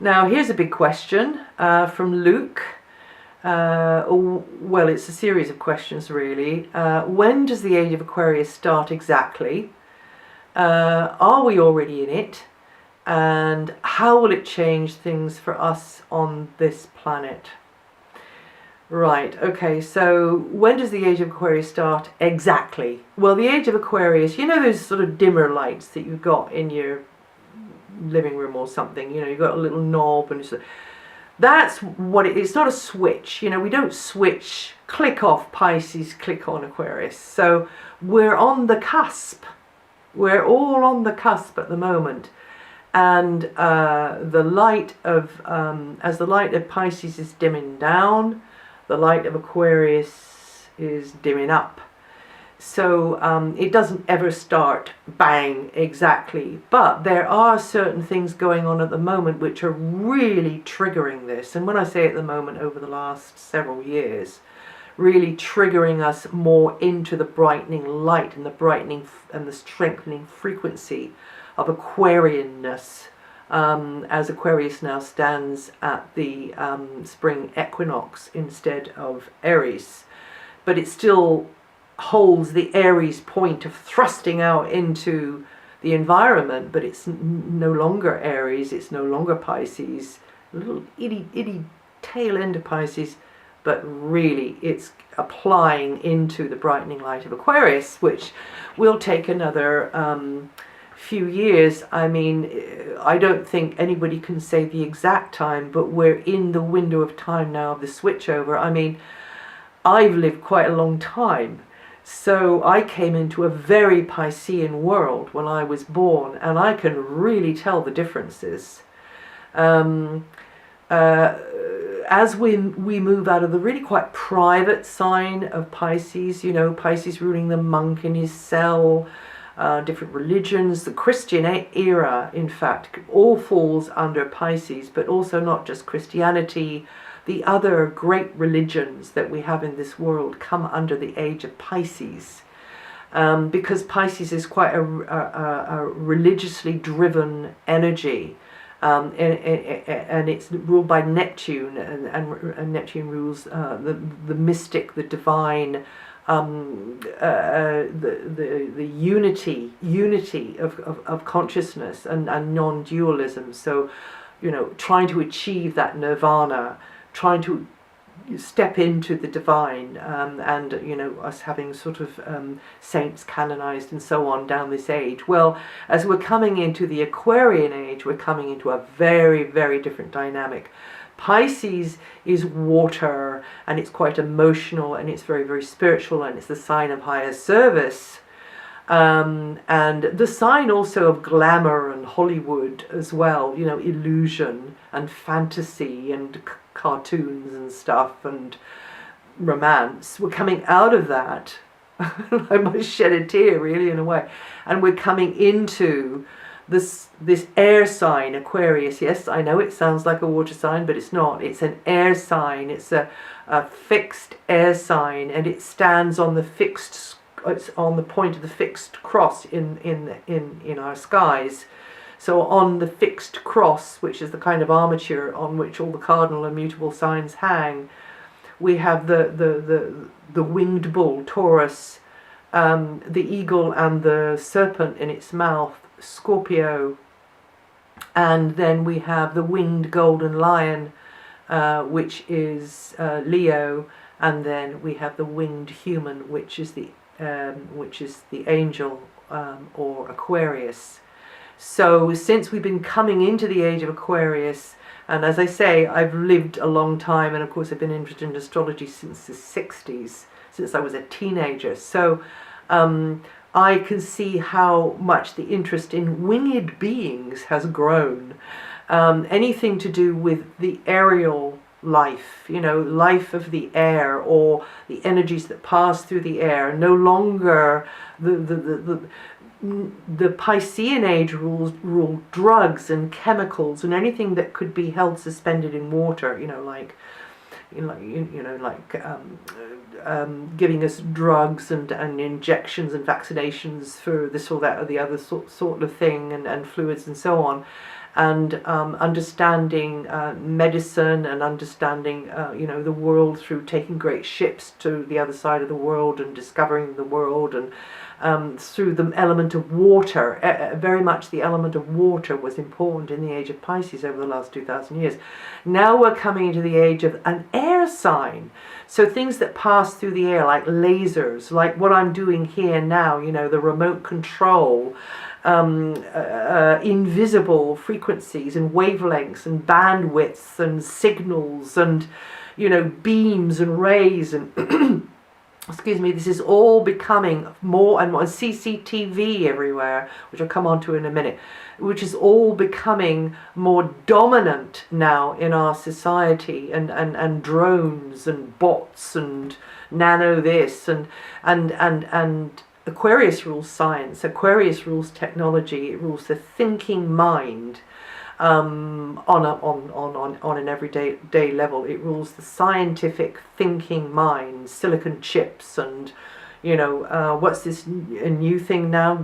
Now here's a big question from Luke. Well, it's a series of questions really. When does the Age of Aquarius start exactly? Are we already in it? And how will it change things for us on this planet? Right, okay, so when does the Age of Aquarius start exactly? Well, the Age of Aquarius, you know those sort of dimmer lights that you've got in your living room or something, you know, you've got a little knob and that's what it's not a switch, you know, we don't switch, click off Pisces, click on Aquarius. So we're on the cusp. We're all on the cusp at the moment. And the light of, as the light of Pisces is dimming down, the light of Aquarius is dimming up. So it doesn't ever start bang exactly, but there are certain things going on at the moment which are really triggering this. And when I say at the moment, over the last several years, really triggering us more into the brightening light and the brightening and the strengthening frequency of Aquarianness, as Aquarius now stands at the spring equinox instead of Aries. But it still holds the Aries point of thrusting out into the environment, but it's no longer Aries, it's no longer Pisces, a little itty tail end of Pisces, but really it's applying into the brightening light of Aquarius, which will take another few years. I mean, I don't think anybody can say the exact time, but we're in the window of time now of the switchover. I mean, I've lived quite a long time. So I came into a very Piscean world when I was born, and I can really tell the differences. As we move out of the really quite private sign of Pisces, you know, Pisces ruling the monk in his cell, different religions, the Christian era, in fact, all falls under Pisces, but also not just Christianity. The other great religions that we have in this world come under the age of Pisces, because Pisces is quite a religiously driven energy, and it's ruled by Neptune, and Neptune rules the mystic, the divine, the unity of consciousness and non-dualism. So, you know, trying to achieve that nirvana, trying to step into the divine, and you know, us having sort of saints canonized and so on down this age. Well, as we're coming into the Aquarian age, we're coming into a very, very different dynamic. Pisces is water, and it's quite emotional, and it's very, very spiritual, and it's the sign of higher service, and the sign also of glamour and Hollywood as well, you know, illusion and fantasy and cartoons and stuff and romance. We're coming out of that. I must shed a tear, really, in a way, and we're coming into this air sign, Aquarius. Yes, I know it sounds like a water sign, but it's not. It's an air sign. It's a fixed air sign, and it stands on the fixed. It's on the point of the fixed cross in our skies. So on the fixed cross, which is the kind of armature on which all the cardinal and mutable signs hang, we have the winged bull, Taurus, the eagle and the serpent in its mouth, Scorpio, and then we have the winged golden lion, which is Leo, and then we have the winged human, which is the angel, or Aquarius. So since we've been coming into the age of Aquarius, and as I say, I've lived a long time, and of course I've been interested in astrology since the 60s, since I was a teenager. So I can see how much the interest in winged beings has grown. Anything to do with the aerial life, you know, life of the air, or the energies that pass through the air. No longer the Piscean age ruled drugs and chemicals and anything that could be held suspended in water, you know, like giving us drugs and injections and vaccinations for this or that or the other sort of thing, and fluids and so on. and understanding medicine, and understanding the world through taking great ships to the other side of the world and discovering the world, and through the element of water. Very much the element of water was important in the age of Pisces over the last 2,000 years. Now we're coming into the age of an air sign. So things that pass through the air, like lasers, like what I'm doing here now, the remote control, invisible frequencies and wavelengths and bandwidths and signals and, beams and rays and excuse me, this is all becoming more and more, CCTV everywhere, which I'll come on to in a minute, which is all becoming more dominant now in our society, and drones and bots and nano this and Aquarius rules science, Aquarius rules technology, it rules the thinking mind. On an everyday level, it rules the scientific thinking mind, silicon chips, and what's this a new thing now?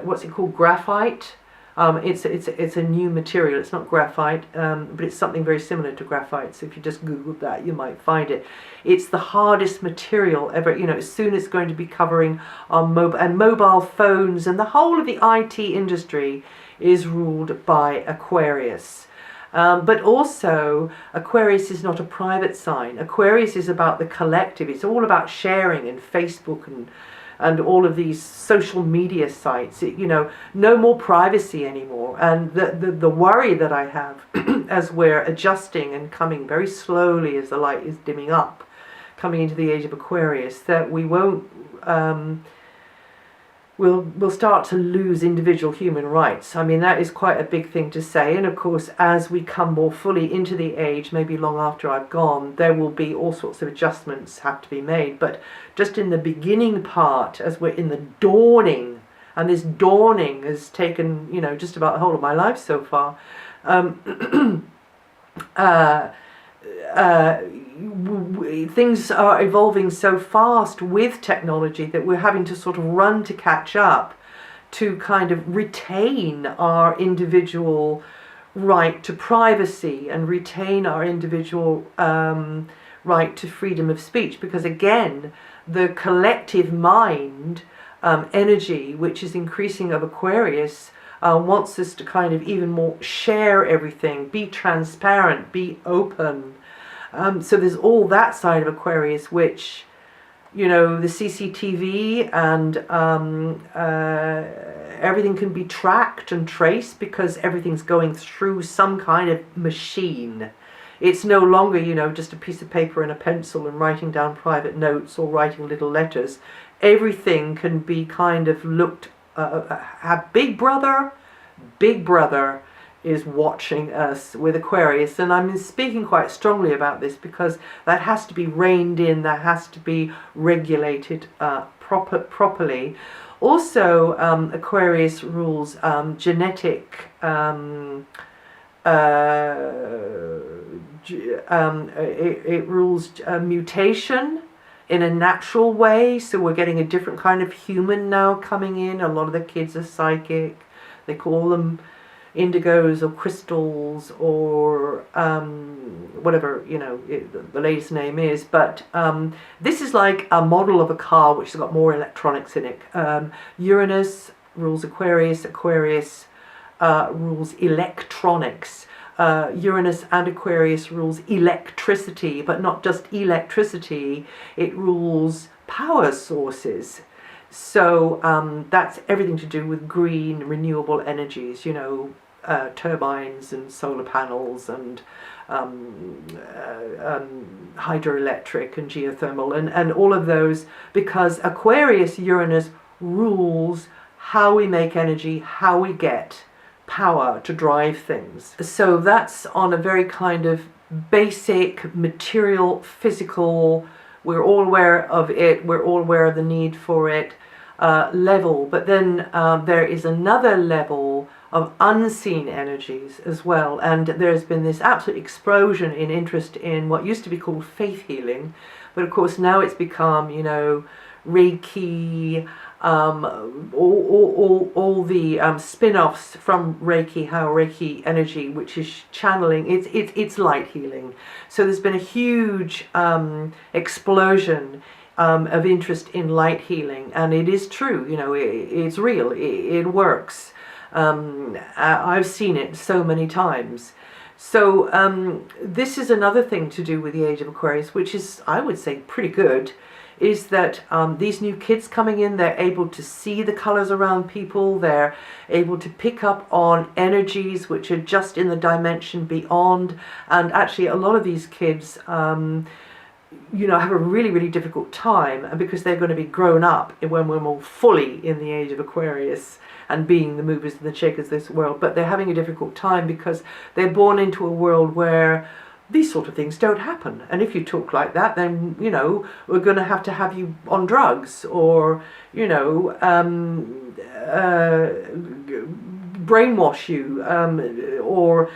What's it called? Graphite. It's a new material. It's not graphite, but it's something very similar to graphite. So if you just Google that, you might find it. It's the hardest material ever. Soon it's going to be covering our mobile phones, and the whole of the IT industry is ruled by Aquarius. But also, Aquarius is not a private sign. Aquarius is about the collective. It's all about sharing, and Facebook and all of these social media sites. No more privacy anymore. And the worry that I have as we're adjusting and coming very slowly as the light is dimming up, coming into the age of Aquarius, that we won't we'll start to lose individual human rights. I mean, that is quite a big thing to say. And of course, as we come more fully into the age, maybe long after I've gone, there will be all sorts of adjustments have to be made. But just in the beginning part, as we're in the dawning, and this dawning has taken, just about the whole of my life so far, things are evolving so fast with technology that we're having to sort of run to catch up, to kind of retain our individual right to privacy and retain our individual right to freedom of speech. Because again, the collective mind energy, which is increasing of Aquarius, wants us to kind of even more share everything, be transparent, be open. So there's all that side of Aquarius, which, the CCTV and everything can be tracked and traced because everything's going through some kind of machine. It's no longer, just a piece of paper and a pencil and writing down private notes or writing little letters. Everything can be kind of looked at. Big Brother is watching us with Aquarius, and I'm speaking quite strongly about this because that has to be reined in, that has to be regulated properly. Also, Aquarius rules genetic, it rules mutation in a natural way, so we're getting a different kind of human now coming in. A lot of the kids are psychic, they call them indigos or crystals or whatever the latest name is, but this is like a model of a car which has got more electronics in it. Uranus rules Aquarius, Aquarius rules electronics. Uranus and Aquarius rules electricity, but not just electricity, it rules power sources. So that's everything to do with green renewable energies, turbines and solar panels and hydroelectric and geothermal and all of those, because Aquarius Uranus rules how we make energy, how we get power to drive things. So that's on a very kind of basic material, physical, we're all aware of it, we're all aware of the need for it level. But then there is another level of unseen energies as well, and there's been this absolute explosion in interest in what used to be called faith healing, but of course now it's become Reiki, all the spin-offs from Reiki, how Reiki energy, which is channeling, it's light healing. So there's been a huge explosion of interest in light healing, and it is true, you know, it's real, it works. I've seen it so many times. So this is another thing to do with the Age of Aquarius, which is, I would say, pretty good, is that these new kids coming in, they're able to see the colors around people, they're able to pick up on energies which are just in the dimension beyond, and actually a lot of these kids you know, have a really, really difficult time, and because they're going to be grown up when we're more fully in the Age of Aquarius and being the movers and the shakers of this world, but they're having a difficult time because they're born into a world where these sort of things don't happen. And if you talk like that, then, you know, we're going to have you on drugs, or, you know, brainwash you, or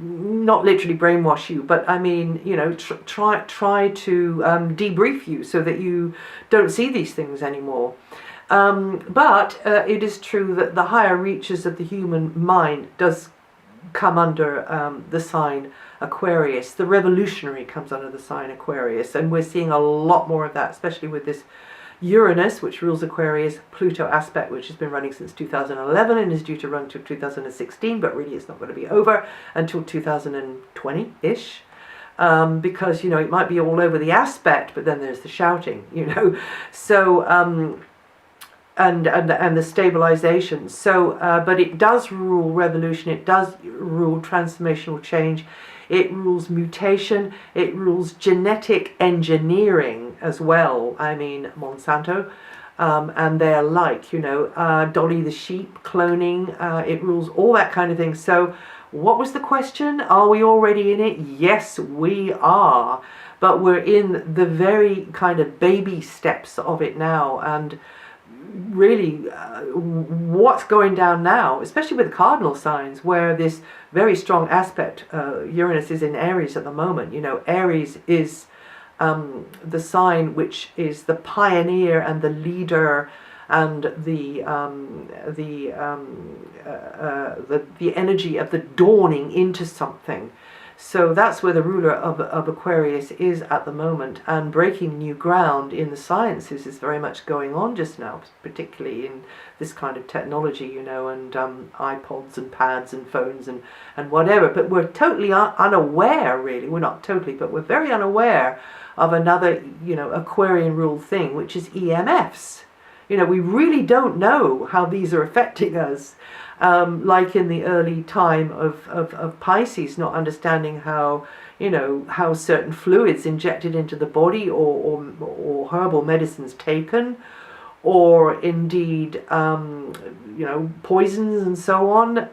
not literally brainwash you, but I mean, you know, try to debrief you so that you don't see these things anymore. But it is true that the higher reaches of the human mind does come under the sign Aquarius. The revolutionary comes under the sign Aquarius, and we're seeing a lot more of that, especially with this Uranus, which rules Aquarius, Pluto aspect, which has been running since 2011 and is due to run till 2016, but really it's not going to be over until 2020-ish. Because, you know, it might be all over the aspect, but then there's the shouting, you know. So and the stabilization. So but it does rule revolution, it does rule transformational change, it rules mutation, it rules genetic engineering as well. I mean, Monsanto and their like, you know, Dolly the sheep, cloning, it rules all that kind of thing. So what was the question? Are we already in it? Yes, we are, but we're in the very kind of baby steps of it now. And really what's going down now, especially with the cardinal signs, where this very strong aspect, Uranus is in Aries at the moment. You know, Aries is the sign which is the pioneer and the leader and the energy of the dawning into something. So that's where the ruler of Aquarius is at the moment, and breaking new ground in the sciences is very much going on just now, particularly in this kind of technology, you know, and iPods and pads and phones and whatever. But we're totally unaware, really. We're not totally, but we're very unaware of another, you know, Aquarian ruled thing, which is EMFs. You know, we really don't know how these are affecting us. Like in the early time of Pisces, not understanding how, you know, how certain fluids injected into the body, or herbal medicines taken, or indeed, you know, poisons and so on,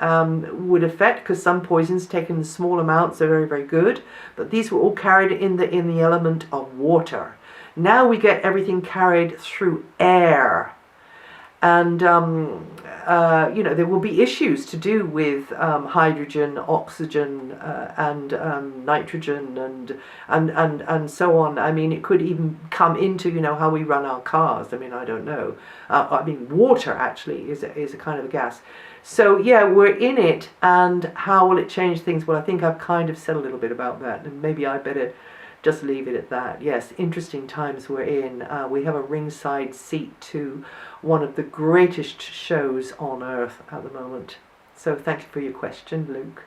would affect, because some poisons taken in small amounts are very, very good, but these were all carried in the element of water. Now we get everything carried through air. And, you know, there will be issues to do with hydrogen, oxygen, and nitrogen, and so on. I mean, it could even come into, you know, how we run our cars. I mean, I don't know. I mean, water actually is a kind of a gas. So, yeah, we're in it, and how will it change things? Well, I think I've kind of said a little bit about that, and maybe I better just leave it at that. Yes, interesting times we're in. We have a ringside seat to one of the greatest shows on earth at the moment. So thank you for your question, Luke.